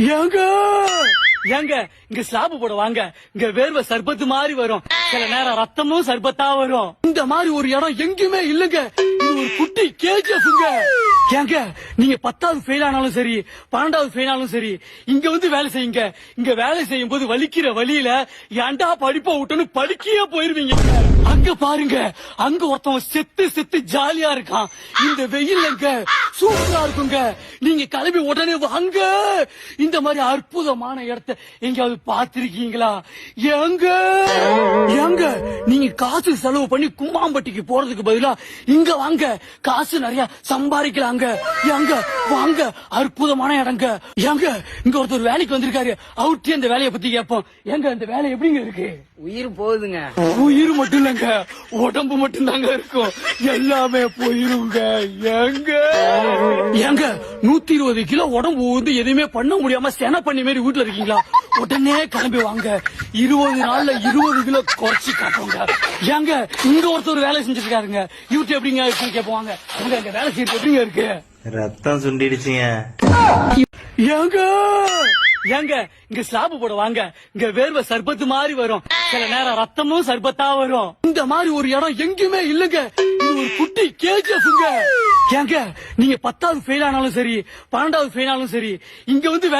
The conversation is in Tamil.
ஏங்க ஏங்க இங்க ஸ்லாப் போட வாங்க. இங்க வேர்வை சர்பத்து மாதிரி வரும், சில நேரம் ரத்தமும் சர்பத்தா வரும். இந்த மாதிரி ஒரு இடம் எங்கேயுமே இல்லங்க. இது ஒரு குட்டி கேஜிஎஃப்ங்க. ஏங்க நீங்க 10வது ஃபெயில் ஆனாலும் சரி, 12வது ஃபெயில் ஆனாலும் சரி, இங்க வந்து வேலை செய்யுங்க. இங்க வேலை செய்யும் போது வலிக்கிற வழியில ஏன்டா படிப்ப விட்டுன்னு படிக்கையே போயிருவீங்க. அங்க பாருங்க, அங்க ஒருத்தவன் செத்து செத்து ஜாலியா இருக்கான். இந்த வெயில்ங்க சூப்பரா இருக்குங்க. நீங்க கிளம்பி உடனே வாங்க. இந்த மாதிரி அற்புதமான இடத்தை எங்கயாவது பாத்திருக்கீங்களா? ஏங்க ஏங்க நீங்க காசு செலவு பண்ணி கும்மாம்பட்டிக்கு போறதுக்கு பதிலா இங்க வாங்க, காசு நிறைய சம்பாதிக்கலாங்க. ஏங்க வாங்க, அற்புதமான இடங்க. ஏங்க இங்க ஒருத்தர் வேலைக்கு வந்திருக்காரு, அவர்கிட்ட இந்த வேலையை பத்தி கேட்போம். ஏங்க இந்த வேலை எப்படிங்க இருக்கு? உயிர் போகுதுங்க. உயிர் மட்டும் இல்லங்க, உடம்பு மட்டும் தாங்க இருக்கும், எல்லாமே போயிருங்க. ஏங்க ஏங்க 120 கிலோ உடம்பு வந்து எதுவுமே பண்ண முடியாம சென பண்ணி மாதிரி வீட்டுல இருக்கீங்களா? உடனே கிளம்பி வாங்க, 20 நாள்ல 20 கிலோ குறைச்சி காட்டுவாங்க. ஏங்க இங்க ஒருத்தர் வேலை செஞ்சுட்டு இருக்காருங்க, இவர்கிட்ட எப்படிங்க இருக்குன்னு கேட்பாங்க. அங்க அங்க வேலை செய்யறது எப்படிங்க இருக்கு? ரத்தம் சுண்டிடுச்சுங்க. ஏங்க ஏங்க இங்க ஸ்லாப் போட வாங்க. இங்க வேர்வை சர்பத்து மாதிரி வரும், சில நேரம் ரத்தமும் சர்பத்தா வரும். இந்த மாதிரி ஒரு இடம் எங்கேயுமே இல்லங்க. இது ஒரு குட்டி கேஜிஎஃப்ங்க. ஏங்க நீங்க 10வது ஃபெயில் ஆனாலும் சரி, 12வது ஃபெயில் ஆனாலும் சரி, இங்க வந்து